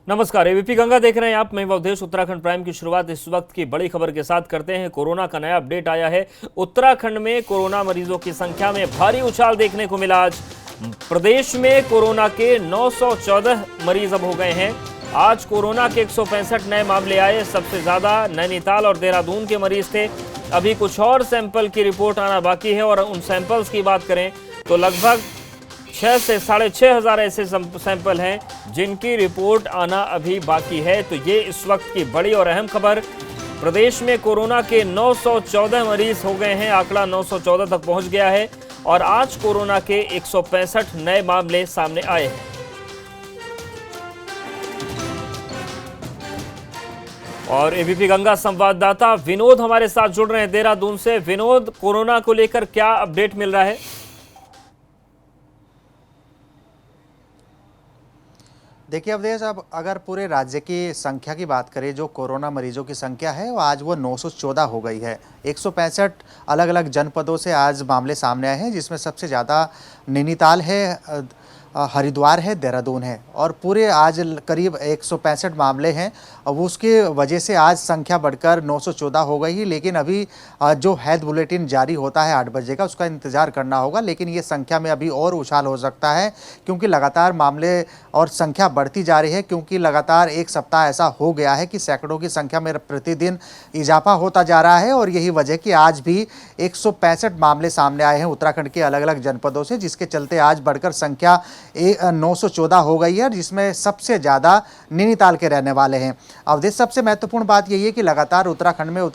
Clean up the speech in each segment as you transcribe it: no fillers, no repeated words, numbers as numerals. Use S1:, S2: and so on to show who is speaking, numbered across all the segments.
S1: नमस्कार, एबीपी गंगा देख रहे हैं आप। मैं अवधेश। उत्तराखंड प्राइम की शुरुआत इस वक्त की बड़ी खबर के साथ करते हैं। कोरोना का नया अपडेट आया है। उत्तराखंड में कोरोना मरीजों की संख्या में भारी उछाल देखने को मिला। आज प्रदेश में कोरोना के 914 मरीज अब हो गए हैं। आज कोरोना के 165 नए मामले आए। सबसे ज्यादा नैनीताल और देहरादून के मरीज थे। अभी कुछ और सैंपल की रिपोर्ट आना बाकी है और उन सैंपल्स की बात करें तो लगभग 6 से 6,500 ऐसे सैंपल हैं जिनकी रिपोर्ट आना अभी बाकी है। तो ये इस वक्त की बड़ी और अहम खबर। प्रदेश में कोरोना के 914 मरीज हो गए हैं। आंकड़ा 914 तक पहुंच गया है और आज कोरोना के 165 नए मामले सामने आए हैं। और एबीपी गंगा संवाददाता विनोद हमारे साथ जुड़ रहे हैं देहरादून से। विनोद, कोरोना को लेकर क्या अपडेट मिल रहा है?
S2: देखिए अवधेश, अब अगर पूरे राज्य की संख्या की बात करें, जो कोरोना मरीजों की संख्या है वो आज वो 914 हो गई है। 165 अलग अलग जनपदों से आज मामले सामने आए हैं, जिसमें सबसे ज़्यादा नैनीताल है, हरिद्वार है, देहरादून है और पूरे आज करीब 165 मामले हैं। अब उसके वजह से आज संख्या बढ़कर 914 हो गई है। लेकिन अभी जो हेल्थ बुलेटिन जारी होता है 8 बजे का, उसका इंतज़ार करना होगा। लेकिन ये संख्या में अभी और उछाल हो सकता है, क्योंकि लगातार मामले और संख्या बढ़ती जा रही है। क्योंकि लगातार एक सप्ताह ऐसा हो गया है कि सैकड़ों की संख्या में प्रतिदिन इजाफा होता जा रहा है और यही वजह कि आज भी 165 मामले सामने आए हैं उत्तराखंड के अलग अलग जनपदों से, जिसके चलते आज बढ़कर संख्या 914 हो गई है, जिसमें सबसे ज़्यादा नैनीताल के रहने वाले हैं। अवधेश, सबसे महत्वपूर्ण बात यही है कि लगातार उत्तराखंड में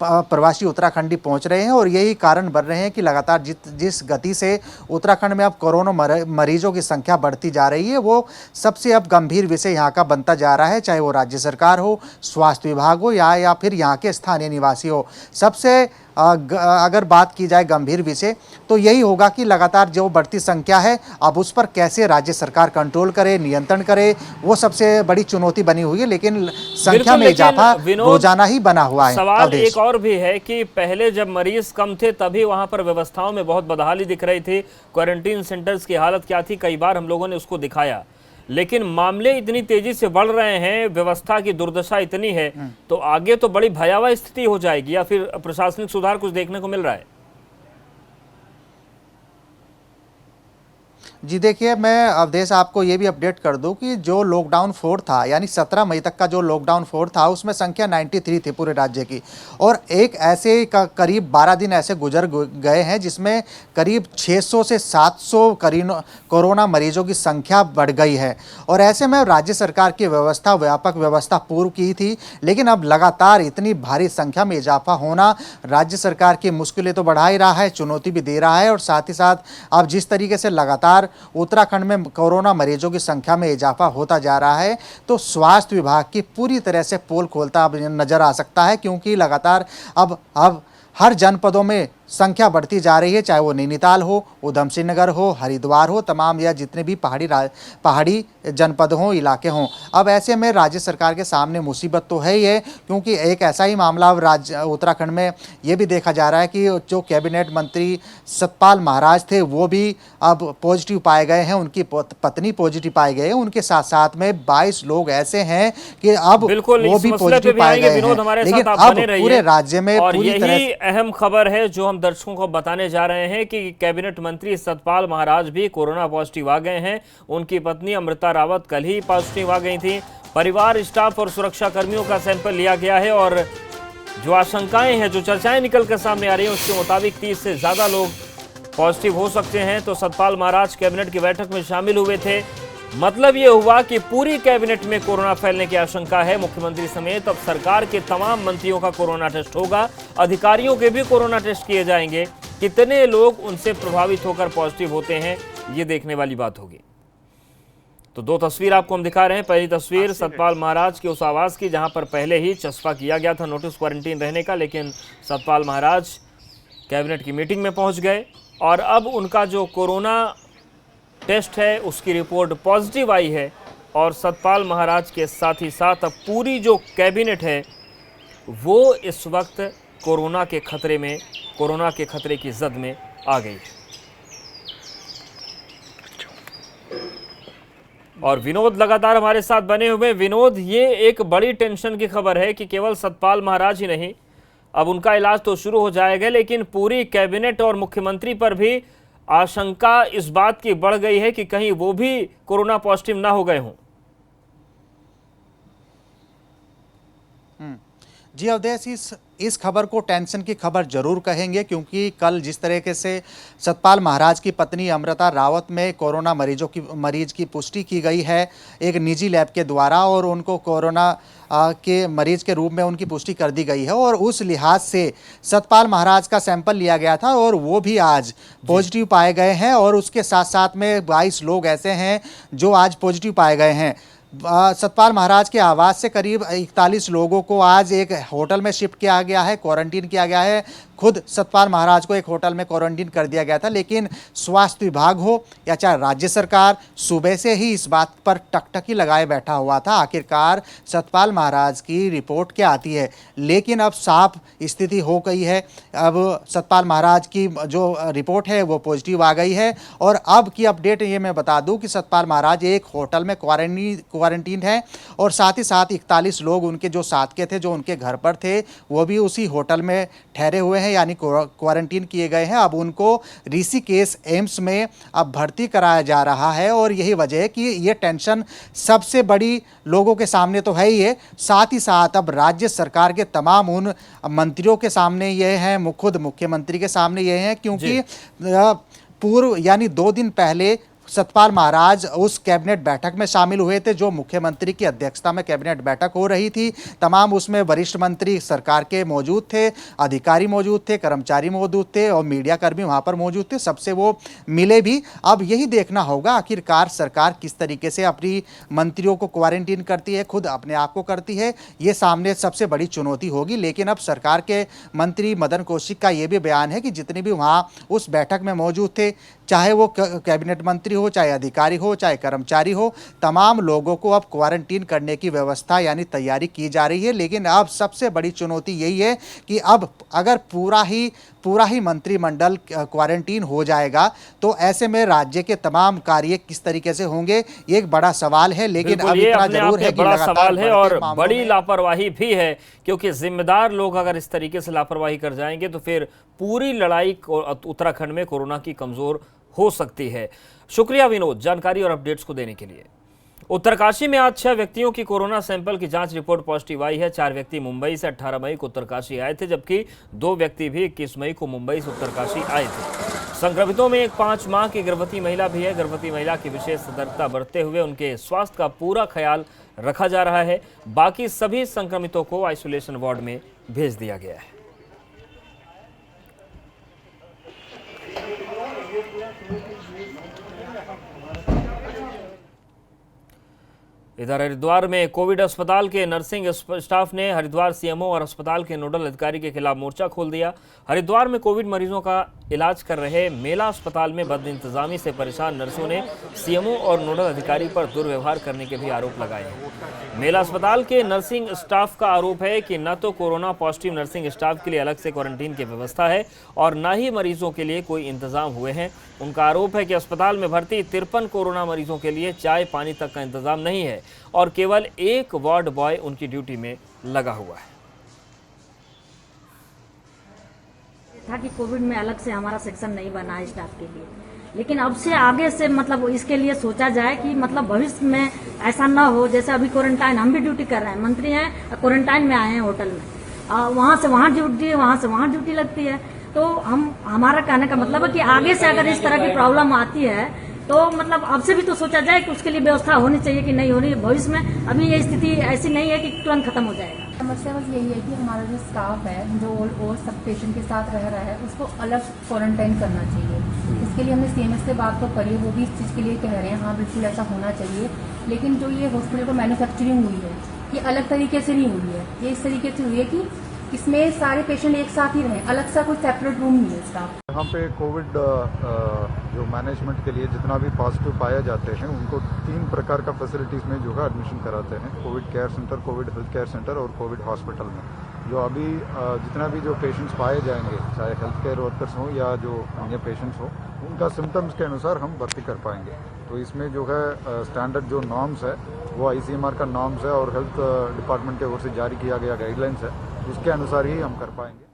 S2: प्रवासी उत्तराखंडी पहुंच रहे हैं और यही कारण बन रहे हैं कि लगातार जिस गति से उत्तराखंड में अब कोरोना मरीजों की संख्या बढ़ती जा रही है, वो सबसे अब गंभीर विषय यहाँ का बनता जा रहा है। चाहे वो राज्य सरकार हो, स्वास्थ्य विभाग हो या फिर यहाँ के स्थानीय निवासी हो। सबसे अगर बात की जाए गंभीर विषय, तो यही होगा कि लगातार जो बढ़ती संख्या है, अब उस पर कैसे राज्य सरकार कंट्रोल करे, नियंत्रण करे, वो सबसे बड़ी चुनौती बनी हुई है। लेकिन संख्या में इजाफा रोजाना ही बना हुआ है।
S1: सवाल एक और भी है कि पहले जब मरीज कम थे तभी वहां पर व्यवस्थाओं में बहुत बदहाली दिख रही थी। क्वारंटीन सेंटर्स की हालत क्या थी, कई बार हम लोगों ने उसको दिखाया। लेकिन मामले इतनी तेजी से बढ़ रहे हैं, व्यवस्था की दुर्दशा इतनी है, तो आगे तो बड़ी भयावह स्थिति हो जाएगी। या फिर प्रशासनिक सुधार कुछ देखने को मिल रहा है?
S2: जी देखिए, मैं अवधेश आपको ये भी अपडेट कर दूं कि जो लॉकडाउन 4 था, यानी 17 मई तक का जो लॉकडाउन 4 था, उसमें संख्या 93 थी पूरे राज्य की। और एक ऐसे करीब 12 दिन ऐसे गुजर गए हैं जिसमें करीब 600 से 700 कोरोना मरीजों की संख्या बढ़ गई है। और ऐसे में राज्य सरकार की व्यवस्था, व्यापक व्यवस्था पूर्व की थी, लेकिन अब लगातार इतनी भारी संख्या में इजाफा होना राज्य सरकार की मुश्किलें तो बढ़ा ही रहा है, चुनौती भी दे रहा है। और साथ ही साथ अब जिस तरीके से लगातार उत्तराखंड में कोरोना मरीजों की संख्या में इजाफा होता जा रहा है, तो स्वास्थ्य विभाग की पूरी तरह से पोल खोलता नजर आ सकता है। क्योंकि लगातार अब हर जनपदों में संख्या बढ़ती जा रही है, चाहे वो नैनीताल हो, उधम सिंह नगर हो, हरिद्वार हो, तमाम या जितने भी पहाड़ी जनपद हों, इलाके हों। अब ऐसे में राज्य सरकार के सामने मुसीबत तो है ही है, क्योंकि एक ऐसा ही मामला अब उत्तराखंड में ये भी देखा जा रहा है कि जो कैबिनेट मंत्री सतपाल महाराज थे, वो भी अब पॉजिटिव पाए गए हैं। उनकी पत्नी पॉजिटिव पाए गए हैं। उनके साथ साथ में 22 लोग ऐसे हैं कि अब वो भी पॉजिटिव पाए गए हैं। लेकिन अब पूरे राज्य में पूरी तरह
S1: अहम खबर है जो हम दर्शकों को बताने जा रहे हैं कि कैबिनेट मंत्री सतपाल महाराज भी कोरोना पॉजिटिव आ गए हैं। उनकी पत्नी अमृता रावत कल ही पॉजिटिव आ गई थी। परिवार, स्टाफ और सुरक्षा कर्मियों का सैंपल लिया गया है और जो आशंकाएं हैं, जो चर्चाएं निकल कर सामने आ रही हैं, उसके मुताबिक 30 से ज्यादा लोग पॉजिटिव हो सकते हैं। तो सतपाल महाराज कैबिनेट की बैठक में शामिल हुए थे। मतलब ये हुआ कि पूरी कैबिनेट में कोरोना फैलने की आशंका है। मुख्यमंत्री समेत अब सरकार के तमाम मंत्रियों का कोरोना टेस्ट होगा। अधिकारियों के भी कोरोना टेस्ट किए जाएंगे। कितने लोग उनसे प्रभावित होकर पॉजिटिव होते हैं, ये देखने वाली बात होगी। तो दो तस्वीर आपको हम दिखा रहे हैं। पहली तस्वीर सतपाल महाराज के उस आवास की जहां पर पहले ही चस्पा किया गया था नोटिस क्वारंटीन रहने का, लेकिन सतपाल महाराज कैबिनेट की मीटिंग में पहुंच गए और अब उनका जो कोरोना टेस्ट है उसकी रिपोर्ट पॉजिटिव आई है। और सतपाल महाराज के साथ ही साथ अब पूरी जो कैबिनेट है वो इस वक्त कोरोना के खतरे की जद में आ गई है। और विनोद लगातार हमारे साथ बने हुए। विनोद, ये एक बड़ी टेंशन की खबर है कि केवल सतपाल महाराज ही नहीं, अब उनका इलाज तो शुरू हो जाएगा, लेकिन पूरी कैबिनेट और मुख्यमंत्री पर भी आशंका इस बात की बढ़ गई है कि कहीं वो भी कोरोना पॉजिटिव ना हो गए हों।
S2: जी अवधेश, इस खबर को टेंशन की खबर जरूर कहेंगे, क्योंकि कल जिस तरीके से सतपाल महाराज की पत्नी अमृता रावत में कोरोना मरीज की पुष्टि की गई है एक निजी लैब के द्वारा, और उनको कोरोना के मरीज के रूप में उनकी पुष्टि कर दी गई है, और उस लिहाज से सतपाल महाराज का सैंपल लिया गया था और वो भी आज पॉजिटिव पाए गए हैं, और उसके साथ साथ में 22 लोग ऐसे हैं जो आज पॉजिटिव पाए गए हैं। सतपाल महाराज के आवास से करीब 41 लोगों को आज एक होटल में शिफ्ट किया गया है, क्वारंटीन किया गया है। खुद सतपाल महाराज को एक होटल में क्वारंटीन कर दिया गया था, लेकिन स्वास्थ्य विभाग हो या चाहे राज्य सरकार सुबह से ही इस बात पर टकटकी लगाए बैठा हुआ था आखिरकार सतपाल महाराज की रिपोर्ट क्या आती है। लेकिन अब साफ स्थिति हो गई है, अब सतपाल महाराज की जो रिपोर्ट है वो पॉजिटिव आ गई है। और अब की अपडेट ये मैं बता दूं कि सतपाल महाराज एक होटल में क्वारंटीन है, और साथ ही साथ 41 लोग उनके जो साथ के थे, जो उनके घर पर थे, वो भी उसी होटल में ठहरे हुए हैं, यानी क्वारंटीन किए गए हैं। अब उनको ऋषिकेश एम्स में अब भर्ती कराया जा रहा है, और यही वजह है कि ये टेंशन सबसे बड़ी लोगों के सामने तो है ही है, साथ ही साथ अब राज्य सरकार के तमाम उन मंत्रियों के सामने ये है, खुद मुख्यमंत्री के सामने ये है, क्योंकि पूर्व यानी 2 दिन पहले सतपाल महाराज उस कैबिनेट बैठक में शामिल हुए थे जो मुख्यमंत्री की अध्यक्षता में कैबिनेट बैठक हो रही थी। तमाम उसमें वरिष्ठ मंत्री सरकार के मौजूद थे, अधिकारी मौजूद थे, कर्मचारी मौजूद थे, और मीडिया कर्मी वहां पर मौजूद थे, सबसे वो मिले भी। अब यही देखना होगा आखिरकार सरकार किस तरीके से अपनी मंत्रियों को क्वारंटीन करती है, खुद अपने आप को करती है, ये सामने सबसे बड़ी चुनौती होगी। लेकिन अब सरकार के मंत्री मदन कौशिक का ये भी बयान है कि जितने भी वहाँ उस बैठक में मौजूद थे, चाहे वो कैबिनेट मंत्री हो, चाहे अधिकारी हो, चाहे कर्मचारी हो, तमाम लोगों को अब क्वारंटीन करने की व्यवस्था यानी तैयारी की जा रही है। लेकिन अब सबसे बड़ी चुनौती यही है कि अब अगर पूरा ही मंत्रिमंडल क्वारंटीन हो जाएगा तो ऐसे में राज्य के तमाम कार्य किस तरीके से होंगे, ये एक बड़ा सवाल है। लेकिन अब इतना जरूर है कि
S1: बड़ा सवाल है और बड़ी लापरवाही भी है, क्योंकि जिम्मेदार लोग अगर इस तरीके से लापरवाही कर जाएंगे तो फिर पूरी लड़ाई उत्तराखंड में कोरोना की कमजोर हो सकती है। शुक्रिया विनोद, जानकारी और अपडेट्स को देने के लिए। उत्तरकाशी में आज 6 व्यक्तियों की कोरोना सैंपल की जांच रिपोर्ट पॉजिटिव आई है। 4 व्यक्ति मुंबई से 18 मई को उत्तरकाशी आए थे, जबकि 2 व्यक्ति भी 21 मई को मुंबई से उत्तरकाशी आए थे। संक्रमितों में एक 5 माह की गर्भवती महिला भी है। गर्भवती महिला की विशेष सतर्कता बरतते हुए उनके स्वास्थ्य का पूरा ख्याल रखा जा रहा है। बाकी सभी संक्रमितों को आइसोलेशन वार्ड में भेज दिया गया है। इधर हरिद्वार में कोविड अस्पताल के नर्सिंग स्टाफ ने हरिद्वार सीएमओ और अस्पताल के नोडल अधिकारी के खिलाफ मोर्चा खोल दिया। हरिद्वार में कोविड मरीजों का इलाज कर रहे मेला अस्पताल में बदइंतजामी से परेशान नर्सों ने सीएमओ और नोडल अधिकारी पर दुर्व्यवहार करने के भी आरोप लगाए हैं। मेला अस्पताल के नर्सिंग स्टाफ का आरोप है कि न तो कोरोना पॉजिटिव नर्सिंग स्टाफ के लिए अलग से क्वारंटीन की व्यवस्था है और न ही मरीजों के लिए कोई इंतजाम हुए हैं। उनका आरोप है कि अस्पताल में भर्ती 53 कोरोना मरीजों के लिए चाय पानी तक का इंतजाम नहीं है और केवल एक वार्ड बॉय उनकी ड्यूटी में लगा हुआ है।
S3: था कि कोविड में अलग से हमारा सेक्शन नहीं बना है स्टाफ के लिए, लेकिन अब से आगे से मतलब इसके लिए सोचा जाए कि मतलब भविष्य में ऐसा ना हो। जैसे अभी क्वारंटाइन हम भी ड्यूटी कर रहे हैं, मंत्री हैं क्वारंटाइन में आए हैं होटल में, वहां से वहां ड्यूटी, वहां से वहां ड्यूटी लगती है। तो हमारा कहने का मतलब है कि आगे से अगर इस तरह की प्रॉब्लम आती है तो मतलब अब से भी तो सोचा जाए कि उसके लिए व्यवस्था होनी चाहिए कि नहीं होनी। भविष्य में अभी ये स्थिति ऐसी नहीं है कि तुरंत खत्म हो जाएगा।
S4: समस्या बस यही है कि हमारा जो स्टाफ है जो और सब पेशेंट के साथ रह रहा है उसको अलग क्वारंटाइन करना चाहिए। इसके लिए हमने सीएमएस से बात तो करी है, वो भी इस चीज़ के लिए कह रहे हैं हाँ बिल्कुल ऐसा होना चाहिए। लेकिन जो ये हॉस्पिटल को मैन्युफैक्चरिंग हुई है ये अलग तरीके से नहीं हुई है, ये इस तरीके से हुई है कि इसमें सारे पेशेंट एक साथ ही रहें, अलग सा कोई सेपरेट रूम नहीं है स्टाफ।
S5: यहाँ पे कोविड जो मैनेजमेंट के लिए जितना भी पॉजिटिव पाए जाते हैं उनको 3 प्रकार का फैसिलिटीज़ में जो है एडमिशन कराते हैं, Covid care centre, Covid health care centre और कोविड हॉस्पिटल में। जो अभी जितना भी जो पेशेंट्स पाए जाएंगे, चाहे हेल्थ केयर वर्कर्स हों या जो अन्य पेशेंट्स हों, उनका सिम्टम्स के अनुसार हम भर्ती कर पाएंगे। तो इसमें जो है स्टैंडर्ड जो नॉर्म्स है वो ICMR का नॉर्म्स है और हेल्थ डिपार्टमेंट की ओर से जारी किया गया गाइडलाइंस है, उसके अनुसार ही हम कर पाएंगे।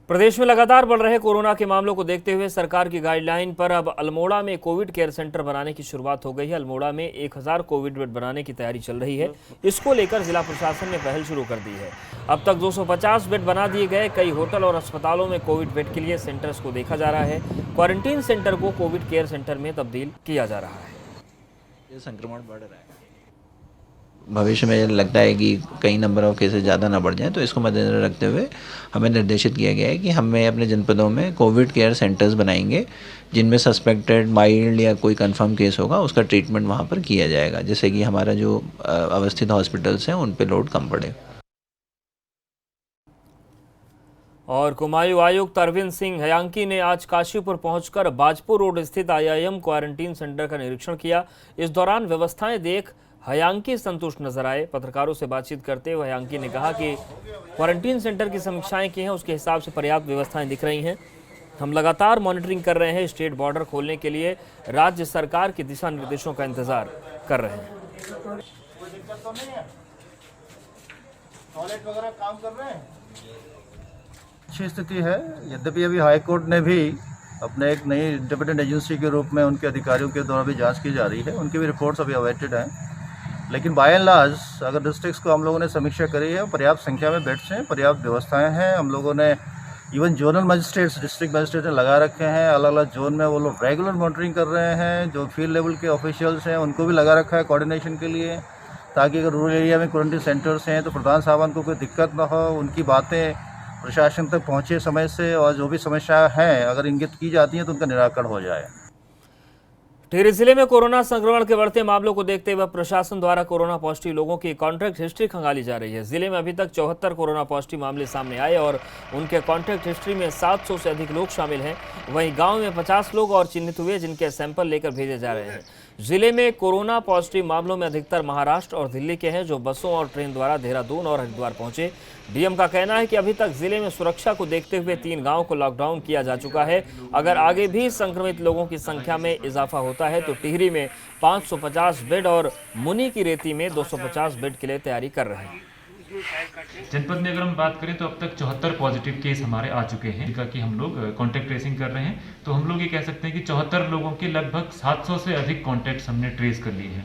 S1: प्रदेश में लगातार बढ़ रहे कोरोना के मामलों को देखते हुए सरकार की गाइडलाइन पर अब अल्मोड़ा में कोविड केयर सेंटर बनाने की शुरुआत हो गई है। अल्मोड़ा में 1000 कोविड बेड बनाने की तैयारी चल रही है। इसको लेकर जिला प्रशासन ने पहल शुरू कर दी है। अब तक 250 बेड बना दिए गए। कई होटल और अस्पतालों में कोविड बेड के लिए सेंटर्स को देखा जा रहा है। क्वारंटीन सेंटर को कोविड केयर सेंटर में तब्दील किया जा रहा है।
S6: ये संक्रमण बढ़ रहा है, भविष्य में लगता है कि कई नंबर ऑफ केसेस ज़्यादा ना बढ़ जाएं, तो इसको मद्देनजर रखते हुए हमें निर्देशित किया गया है कि हमें अपने जनपदों में कोविड केयर सेंटर्स बनाएंगे, जिनमें सस्पेक्टेड माइल्ड या कोई कंफर्म केस होगा उसका ट्रीटमेंट वहाँ पर किया जाएगा, जिससे कि हमारा जो अवस्थित हॉस्पिटल्स हैं उन पर लोड कम पड़े।
S1: और कुमायूं आयुक्त अरविंद सिंह हयांकी ने आज काशीपुर पहुंचकर बाजपुर रोड स्थित IIM क्वारंटीन सेंटर का निरीक्षण किया। इस दौरान व्यवस्थाएं देख हयांकी संतुष्ट नजर आए। पत्रकारों से बातचीत करते हुए हयांकी ने कहा कि क्वारंटीन सेंटर की समीक्षाएं की हैं, उसके हिसाब से पर्याप्त व्यवस्थाएं दिख रही हैं। हम लगातार मॉनिटरिंग कर रहे हैं। स्टेट बॉर्डर खोलने के लिए राज्य सरकार के दिशा निर्देशों का इंतजार कर रहे हैं।
S7: अच्छी स्थिति है। यद्यपि अभी हाईकोर्ट ने भी अपने एक नई इंडिपेंडेंट एजेंसी के रूप में उनके अधिकारियों के द्वारा भी जांच की जा रही है, उनकी भी रिपोर्ट्स अभी अवेटेड हैं। लेकिन बाय एंड लार्ज अगर डिस्ट्रिक्ट्स को हम लोगों ने समीक्षा करी है, पर्याप्त संख्या में बेड्स हैं, पर्याप्त व्यवस्थाएं हैं। हम लोगों ने even zonal magistrates, district magistrate ने लगा रखे हैं। अलग अलग जोन में वो लोग रेगुलर मॉनिटरिंग कर रहे हैं। जो फील्ड लेवल के ऑफिशियल्स हैं उनको भी लगा रखा है कोऑर्डिनेशन के लिए, ताकि अगर रूरल एरिया में क्वारंटीन सेंटर्स हैं तो प्रधान साहबान को कोई दिक्कत ना हो, उनकी बातें प्रशासन तक पहुंचे समय से, और जो भी समस्या हैं अगर इंगित की जाती हैं तो उनका निराकरण हो जाए।
S1: टिहरी जिले में कोरोना संक्रमण के बढ़ते मामलों को देखते हुए प्रशासन द्वारा कोरोना पॉजिटिव लोगों की कॉन्टैक्ट हिस्ट्री खंगाली जा रही है। जिले में अभी तक 74 कोरोना पॉजिटिव मामले सामने आए और उनके कॉन्टैक्ट हिस्ट्री में 700 से अधिक लोग शामिल हैं। वहीं गांव में 50 लोग और चिन्हित हुए, जिनके सैंपल लेकर भेजे जा रहे हैं। जिले में कोरोना पॉजिटिव मामलों में अधिकतर महाराष्ट्र और दिल्ली के हैं, जो बसों और ट्रेन द्वारा देहरादून और हरिद्वार पहुंचे। डीएम का कहना है कि अभी तक जिले में सुरक्षा को देखते हुए 3 गांवों को लॉकडाउन किया जा चुका है। अगर आगे भी संक्रमित लोगों की संख्या में इजाफा होता है तो टिहरी में 550 बेड और मुनी की रेती में 250 बेड के लिए तैयारी कर रहे हैं।
S8: जनपद में अगर हम बात करें तो अब तक 74 पॉजिटिव केस हमारे आ चुके हैं, जिनका कि हम लोग कॉन्टैक्ट ट्रेसिंग कर रहे हैं। तो हम लोग ये कह सकते हैं कि 74 लोगों के लगभग 700 से अधिक कॉन्टैक्ट्स हमने ट्रेस कर लिए हैं।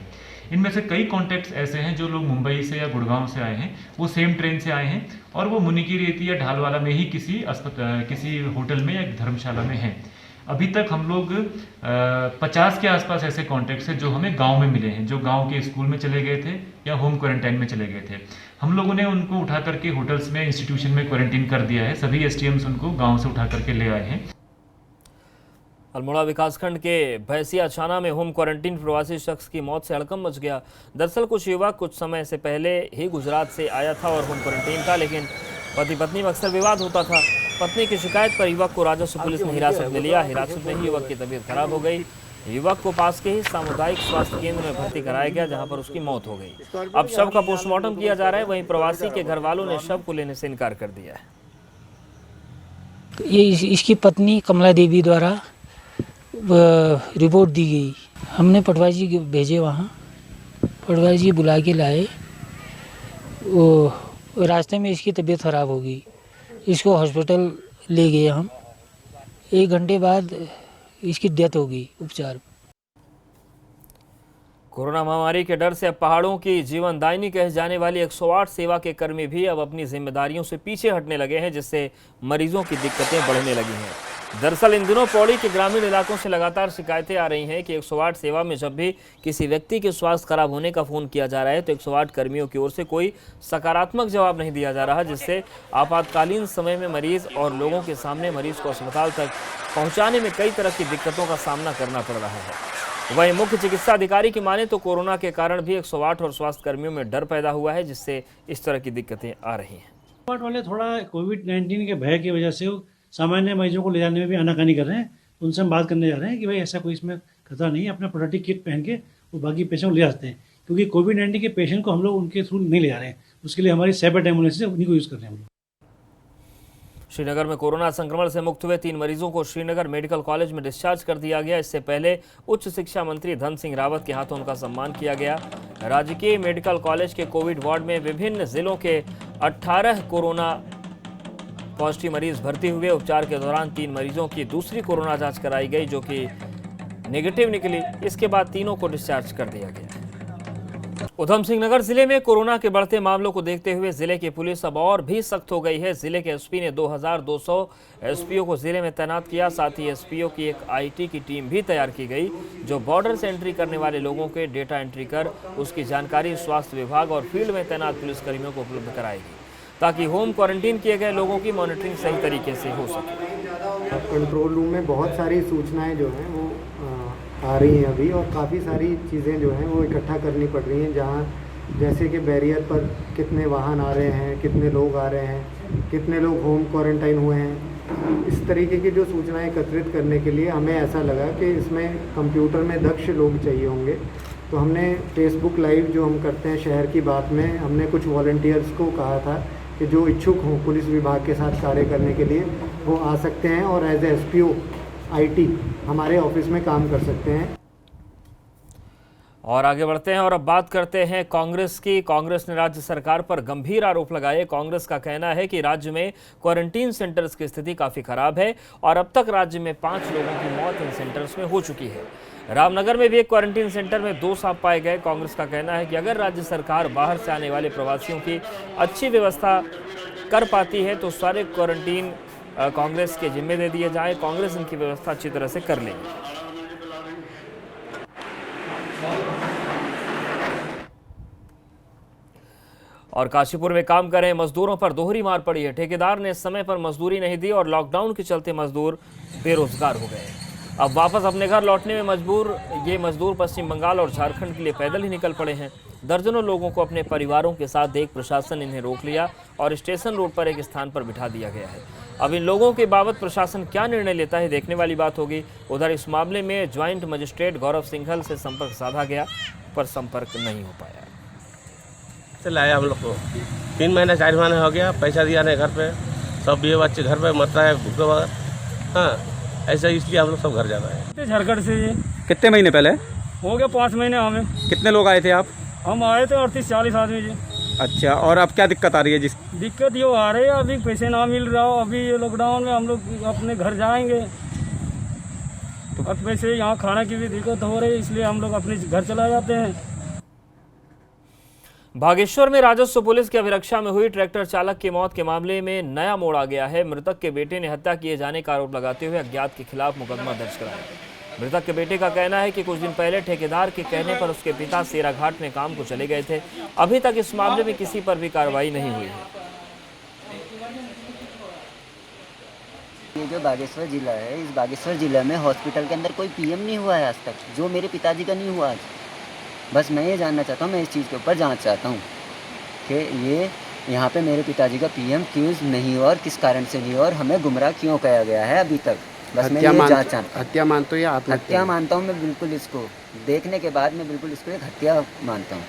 S8: इनमें से कई कॉन्टैक्ट्स ऐसे हैं जो लोग मुंबई से या गुड़गांव से आए हैं, वो सेम ट्रेन से आए हैं और वो मुनी की रेती या ढालवाला में ही किसी होटल में या धर्मशाला में हैं। अभी तक हम लोग 50 के आसपास ऐसे कॉन्टैक्ट्स हैं जो हमें गांव में मिले हैं, जो गांव के स्कूल में चले गए थे या होम क्वारंटाइन में चले गए थे। हम लोगों ने उनको उठा करके होटल्स में, इंस्टीट्यूशन में क्वारंटीन कर दिया है। सभी STMs उनको गांव से उठा करके ले आए हैं।
S1: अल्मोड़ा विकासखंड के भैंसिया छाना में होम क्वारंटीन प्रवासी शख्स की मौत से हड़कंप मच गया। दरअसल कुछ युवक कुछ समय से पहले ही गुजरात से आया था और होम क्वारंटीन था, लेकिन पति पत्नी में अक्सर विवाद होता था। पत्नी की शिकायत पर युवक को राजस्व पुलिस ने हिरासत में लिया। हिरासत में ही युवक की तबीयत खराब हो गई। युवक को पास के ही सामुदायिक स्वास्थ्य केंद्र में भर्ती कराया गया, जहां पर उसकी मौत हो गई। अब शव का पोस्टमार्टम किया जा रहा है। वहीं प्रवासी के घर वालों ने शव को लेने से इनकार कर दिया है।
S9: ये इसकी पत्नी कमला देवी द्वारा रिपोर्ट दी गई। हमने पटवारी जी भेजे, वहाँ पटवारी जी बुला के लाए। वो रास्ते में इसकी तबीयत खराब हो गई, इसको हॉस्पिटल ले गए हम। 1 घंटे बाद इसकी डेथ हो गई उपचार।
S1: कोरोना महामारी के डर से अब पहाड़ों की जीवनदायिनी कहे जाने वाली 108 सेवा के कर्मी भी अब अपनी जिम्मेदारियों से पीछे हटने लगे हैं, जिससे मरीजों की दिक्कतें बढ़ने लगी हैं। दरअसल इन दिनों पौड़ी के ग्रामीण इलाकों से लगातार शिकायतें आ रही हैं कि 108 सेवा में जब भी किसी व्यक्ति के स्वास्थ्य खराब होने का फ़ोन किया जा रहा है तो 108 कर्मियों की ओर से कोई सकारात्मक जवाब नहीं दिया जा रहा, जिससे आपातकालीन समय में मरीज और लोगों के सामने मरीज को अस्पताल तक पहुँचाने में कई तरह की दिक्कतों का सामना करना पड़ रहा है। वहीं मुख्य चिकित्सा अधिकारी की माने तो कोरोना के कारण भी 108 और स्वास्थ्य कर्मियों में डर पैदा हुआ है, जिससे इस तरह की दिक्कतें आ रही हैं।
S10: 108 वाले थोड़ा कोविड-19 के भय की वजह से सामान्य मरीजों को ले जाने में भी आनाकानी कर रहे हैं। उनसे हम बात करने जा रहे हैं कि भाई ऐसा कोई इसमें खतरा नहीं है, अपना प्रोटेक्टिव किट पहन के वो बाकी पेशेंट को ले जाते हैं, क्योंकि कोविड-19 के पेशेंट को हम लोग उनके थ्रू नहीं ले जा रहे हैं, उसके लिए हमारी सेपरेट एम्बुलेंस है, उन्हीं को यूज़ कर रहे हैं हम लोग।
S1: श्रीनगर में कोरोना संक्रमण से मुक्त हुए 3 मरीजों को श्रीनगर मेडिकल कॉलेज में डिस्चार्ज कर दिया गया। इससे पहले उच्च शिक्षा मंत्री धन सिंह रावत के हाथों उनका सम्मान किया गया। राजकीय मेडिकल कॉलेज के कोविड वार्ड में विभिन्न जिलों के 18 कोरोना पॉजिटिव मरीज भर्ती हुए। उपचार के दौरान 3 मरीजों की दूसरी कोरोना जांच कराई गई, जो कि नेगेटिव निकली। इसके बाद तीनों को डिस्चार्ज कर दिया गया। उधम सिंह नगर जिले में कोरोना के बढ़ते मामलों को देखते हुए जिले की पुलिस अब और भी सख्त हो गई है। जिले के एसपी ने 2200 एसपीओ को जिले में तैनात किया। साथ ही एसपीओ की एक आईटी की टीम भी तैयार की गई, जो बॉर्डर से एंट्री करने वाले लोगों के डेटा एंट्री कर उसकी जानकारी स्वास्थ्य विभाग और फील्ड में तैनात पुलिसकर्मियों को उपलब्ध कराएगी, ताकि होम क्वारंटीन किए गए लोगों की मॉनिटरिंग सही तरीके से हो सके।
S11: कंट्रोल रूम में बहुत सारी सूचनाएं जो हैं वो आ रही हैं अभी, और काफ़ी सारी चीज़ें जो हैं वो इकट्ठा करनी पड़ रही हैं, जहाँ जैसे कि बैरियर पर कितने वाहन आ रहे हैं, कितने लोग आ रहे हैं, कितने लोग होम क्वारंटाइन हुए हैं। इस तरीके की जो सूचनाएं एकत्रित करने के लिए हमें ऐसा लगा कि इसमें कंप्यूटर में दक्ष लोग चाहिए होंगे। तो हमने फेसबुक लाइव जो हम करते हैं शहर की बात में, हमने कुछ वॉलंटियर्स को कहा था कि जो इच्छुक हों पुलिस विभाग के साथ कार्य करने के लिए वो आ सकते हैं और एज ए एसपीओ आईटी हमारे ऑफिस में काम कर सकते हैं।
S1: और आगे बढ़ते हैं और अब बात करते हैं कांग्रेस की। कांग्रेस ने राज्य सरकार पर गंभीर आरोप लगाए। कांग्रेस का कहना है कि राज्य में क्वारंटीन सेंटर्स की स्थिति काफी खराब है और अब तक राज्य में 5 लोगों की मौत इन सेंटर्स में हो चुकी है। रामनगर में भी एक क्वारंटीन सेंटर में 2 सांप पाए गए। कांग्रेस का कहना है कि अगर राज्य सरकार बाहर से आने वाले प्रवासियों की अच्छी व्यवस्था कर पाती है तो सारे क्वारंटीन कांग्रेस के जिम्मे दे दिए जाएं। कांग्रेस इनकी व्यवस्था अच्छी तरह से कर लेगी। और काशीपुर में काम कर रहे मजदूरों पर दोहरी मार पड़ी है। ठेकेदार ने समय पर मजदूरी नहीं दी और लॉकडाउन के चलते मजदूर बेरोजगार हो गए। अब वापस अपने घर लौटने में मजबूर ये मजदूर पश्चिम बंगाल और झारखंड के लिए पैदल ही निकल पड़े हैं। दर्जनों लोगों को अपने परिवारों के साथ देख प्रशासन इन्हें रोक लिया और स्टेशन रोड पर एक स्थान पर बिठा दिया गया है। अब इन लोगों के बाबत प्रशासन क्या निर्णय लेता है, देखने वाली बात होगी। उधर इस मामले में ज्वाइंट मजिस्ट्रेट गौरव सिंघल से संपर्क साधा गया, पर संपर्क नहीं हो पाया।
S12: लाया हम लोग को 3 महीने 4 महीने हो गया, पैसा दिया नहीं घर पे, सब ये बच्चे घर पे मर रहा है भूखे वगैरह। हाँ, ऐसा इसलिए हम लोग सब घर जा रहे हैं।
S13: झारखंड से ये
S14: कितने महीने पहले
S13: हो गया? 5 महीने हमें।
S14: कितने लोग आए थे आप?
S13: हम आए थे 38-40 आदमी जी।
S14: अच्छा, और अब क्या दिक्कत आ रही है?
S13: दिक्कत ये आ रही है, अभी पैसे ना मिल रहा हो। अभी ये लॉकडाउन में हम लोग अपने घर जाएंगे तो अब पैसे यहाँ खाने की भी दिक्कत हो रही है, इसलिए हम लोग अपने घर चला जाते हैं।
S1: बागेश्वर में राजस्व पुलिस की अभिरक्षा में हुई ट्रैक्टर चालक की मौत के मामले में नया मोड़ आ गया है। मृतक के बेटे ने हत्या किए जाने का आरोप लगाते हुए अज्ञात के खिलाफ मुकदमा दर्ज कराया। मृतक के बेटे का कहना है कि कुछ दिन पहले ठेकेदार के कहने पर उसके पिता सेराघाट में काम को चले गए थे। अभी तक इस मामले में किसी पर भी कार्रवाई नहीं हुई है।
S15: ये जो बागेश्वर जिला है, इस बागेश्वर जिला में हॉस्पिटल के अंदर कोई पीएम नहीं हुआ है आज तक, जो मेरे पिताजी का नहीं हुआ आज। बस मैं ये जानना चाहता हूँ, मैं इस चीज़ के ऊपर जांच चाहता हूँ कि ये यहाँ पे मेरे पिताजी का पीएम क्यों नहीं हुआ और किस कारण से नहीं हुआ और हमें गुमराह क्यों किया गया है अभी तक। बस मैं ये जांच चाहता हूँ।
S11: हत्या मानते हो या आत्महत्या?
S15: हत्या मानता हूँ मैं, बिल्कुल इसको देखने के बाद मैं बिल्कुल इसको एक हत्या मानता हूँ।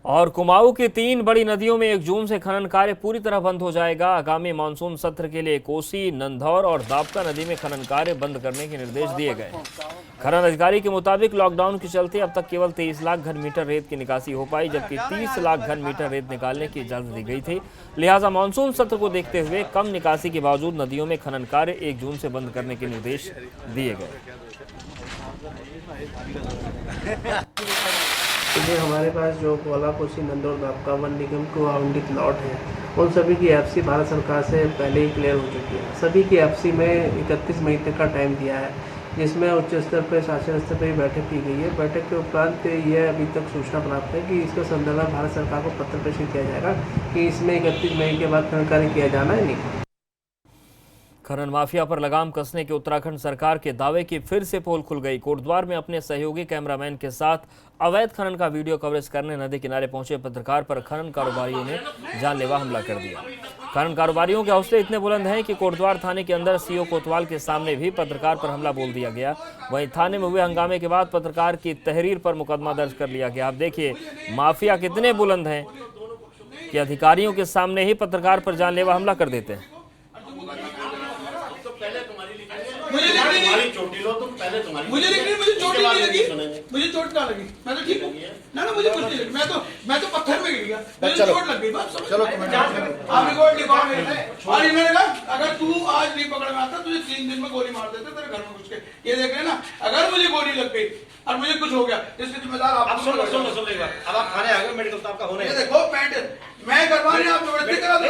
S1: और कुमाऊं की 3 बड़ी नदियों में 1 जून से खनन कार्य पूरी तरह बंद हो जाएगा। आगामी मानसून सत्र के लिए कोसी, नंधौर और दापका नदी में खनन कार्य बंद करने के निर्देश दिए गए हैं। खनन अधिकारी के मुताबिक लॉकडाउन के चलते अब तक केवल 23 लाख घन मीटर रेत की निकासी हो पाई, जबकि 30 लाख घन मीटर रेत निकालने की इजाजत दी गई थी। लिहाजा मानसून सत्र को देखते हुए कम निकासी के बावजूद नदियों में खनन कार्य 1 जून से बंद करने के निर्देश दिए गए।
S16: ये हमारे पास जो कोला, कोसी, नंदौर, दापका वन निगम को आवंटित लॉट है, उन सभी की एफसी भारत सरकार से पहले ही क्लियर हो चुकी है। सभी की एफसी में 31 मई तक का टाइम दिया है, जिसमें उच्च स्तर पर शासन स्तर पर बैठक की गई है। बैठक के उपरांत ये अभी तक सूचना प्राप्त है कि इसका संदर्भ में भारत सरकार को पत्र प्रेषित किया जाएगा कि इसमें 31 मई के बाद खनन कार्य किया जाना है नहीं।
S1: खनन माफिया पर लगाम कसने के उत्तराखंड सरकार के दावे की फिर से पोल खुल गई। कोटद्वार में अपने सहयोगी कैमरामैन के साथ अवैध खनन का वीडियो कवरेज करने नदी किनारे पहुंचे पत्रकार पर खनन कारोबारियों ने जानलेवा हमला कर दिया। कारण कारोबारियों के हौसले इतने बुलंद हैं कि कोटद्वार थाने के अंदर सीओ कोतवाल के सामने भी पत्रकार पर हमला बोल दिया गया। वहीं थाने में हुए हंगामे के बाद पत्रकार की तहरीर पर मुकदमा दर्ज कर लिया गया। आप देखिए माफिया कितने बुलंद हैं कि अधिकारियों के सामने ही पत्रकार पर जानलेवा हमला कर देते हैं।
S17: मुझे चोट नहीं लगी, मुझे चोट ना लगी, मैं तो ठीक हूँ ना, मुझे कुछ नहीं लगी, मैं तो पत्थर में गिर गया, मुझे चोट लग गई। चलो आप रिकॉर्ड लिखवा मेरे और इन्होंने कहा अगर तू आज नहीं पकड़ में आता तुझे 3 दिन में गोली मार देते तेरे घर में घुस के। ये देख रहे ना, अगर मुझे गोली लग गई और मुझे कुछ हो गया इसके जिम्मेदार आप। सुन लेगा अब आप खाने आ गए, मेडिकल स्टाफ का होने देखो मैं करवा रही आप जबरदस्ती करा दो।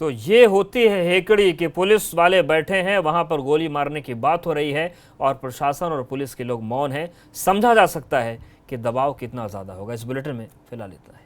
S1: तो ये होती है हेकड़ी कि पुलिस वाले बैठे हैं, वहां पर गोली मारने की बात हो रही है और प्रशासन और पुलिस के लोग मौन हैं। समझा जा सकता है कि दबाव कितना ज़्यादा होगा। इस बुलेटिन में फिलहाल इतना है।